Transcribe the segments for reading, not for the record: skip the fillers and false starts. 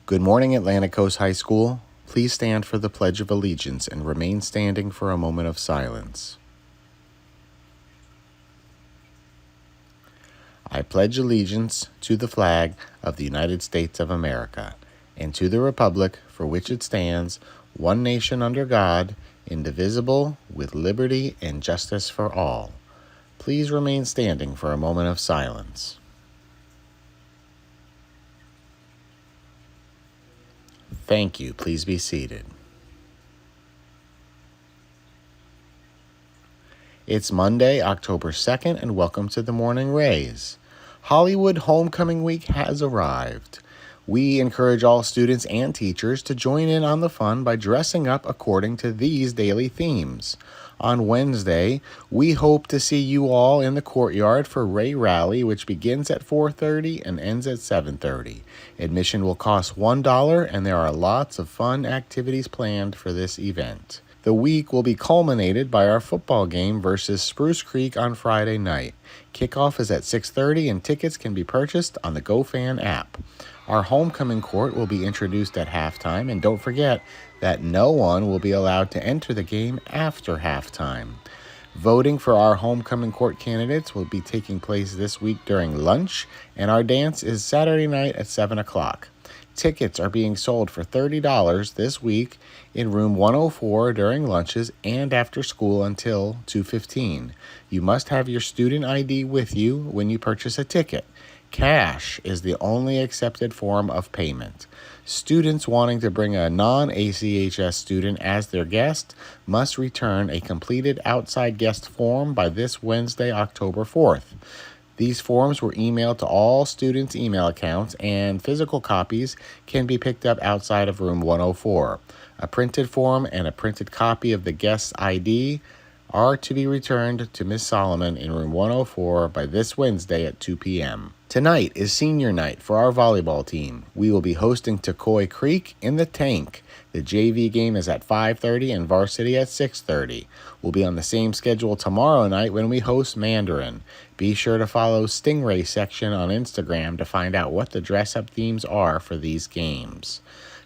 Good morning, Atlantic Coast High School. Please stand for the Pledge of Allegiance and remain standing for a moment of silence. I pledge allegiance to the flag of the United States of America and to the republic for which it stands, one nation under God, indivisible, with liberty and justice for all. Please remain standing for a moment of silence. Thank you. Please be seated. It's Monday, October 2nd, and welcome to the Morning Rays. Hollywood Homecoming Week has arrived. We encourage all students and teachers to join in on the fun by dressing up according to these daily themes. On Wednesday, we hope to see you all in the courtyard for Ray Rally, which begins at 4:30 and ends at 7:30. Admission will cost $1, and there are lots of fun activities planned for this event. The week will be culminated by our football game versus Spruce Creek on Friday night. Kickoff is at 6:30 and tickets can be purchased on the GoFan app. Our homecoming court will be introduced at halftime, and don't forget that no one will be allowed to enter the game after halftime. Voting for our homecoming court candidates will be taking place this week during lunch, and our dance is Saturday night at 7 o'clock. Tickets are being sold for $30 this week in room 104 during lunches and after school until 2:15. You must have your student ID with you when you purchase a ticket. Cash is the only accepted form of payment. Students wanting to bring a non-ACHS student as their guest must return a completed outside guest form by this Wednesday, October 4th. These forms were emailed to all students' email accounts, and physical copies can be picked up outside of room 104. A printed form and a printed copy of the guest's ID are to be returned to Ms. Solomon in room 104 by this Wednesday at 2 p.m. Tonight is senior night for our volleyball team. We will be hosting Tocoi Creek in the Tank. The JV game is at 5:30 and varsity at 6:30. We'll be on the same schedule tomorrow night when we host Mandarin. Be sure to follow Stingray section on Instagram to find out what the dress-up themes are for these games.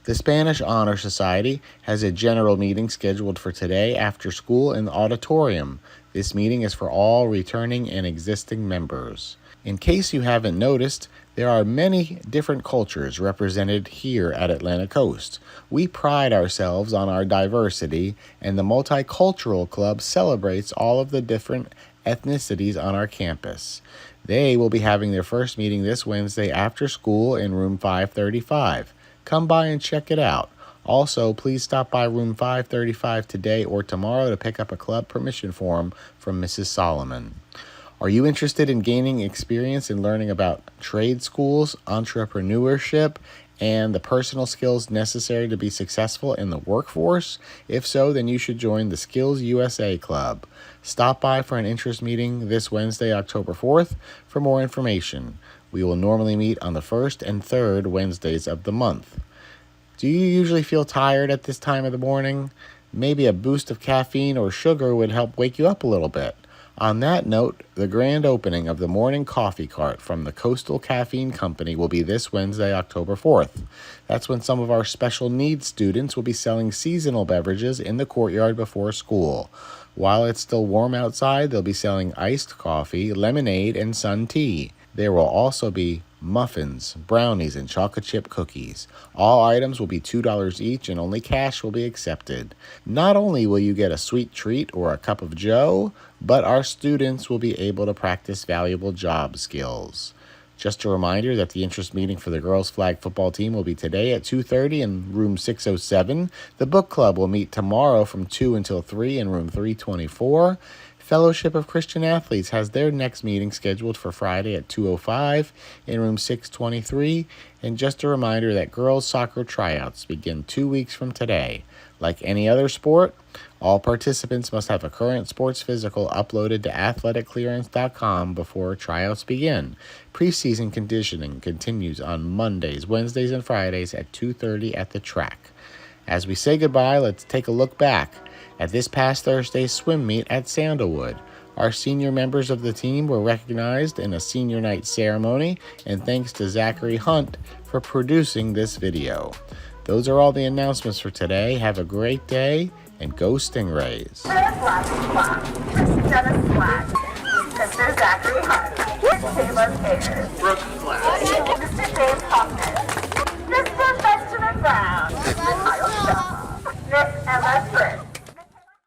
The Spanish Honor Society has a general meeting scheduled for today after school in the auditorium. This meeting is for all returning and existing members. In case you haven't noticed, there are many different cultures represented here at Atlantic Coast. We pride ourselves on our diversity, and the Multicultural Club celebrates all of the different ethnicities on our campus. They will be having their first meeting this Wednesday after school in room 535. Come by and check it out. Also, please stop by room 535 today or tomorrow to pick up a club permission form from Mrs. Solomon. Are you interested in gaining experience in learning about trade schools, entrepreneurship, and the personal skills necessary to be successful in the workforce? If so, then you should join the Skills USA Club. Stop by for an interest meeting this Wednesday, October 4th, for more information. We will normally meet on the first and third Wednesdays of the month. Do you usually feel tired at this time of the morning? Maybe a boost of caffeine or sugar would help wake you up a little bit. On that note, the grand opening of the morning coffee cart from the Coastal Caffeine Company will be this Wednesday, October 4th. That's when some of our special needs students will be selling seasonal beverages in the courtyard before school. While it's still warm outside, they'll be selling iced coffee, lemonade, and sun tea. There will also be muffins, brownies, and chocolate chip cookies. All items will be $2 each, and only cash will be accepted. Not only will you get a sweet treat or a cup of joe, but our students will be able to practice valuable job skills. Just a reminder that the interest meeting for the girls' flag football team will be today at 2:30 in room 607. The book club will meet tomorrow from 2 until 3 in room 324. Fellowship of Christian Athletes has their next meeting scheduled for Friday at 2:05 in room 623. And just a reminder that girls' soccer tryouts begin 2 weeks from today. Like any other sport, all participants must have a current sports physical uploaded to athleticclearance.com before tryouts begin. Preseason conditioning continues on Mondays, Wednesdays, and Fridays at 2:30 at the track. As we say goodbye, let's take a look back at this past Thursday's swim meet at Sandalwood. Our senior members of the team were recognized in a senior night ceremony, and thanks to Zachary Hunt for producing this video. Those are all the announcements for today. Have a great day, and go Stingrays. Mr. Zachary Hunt, Miss Taylor Ayers, Brooke Flash, Mr. James Hoffman,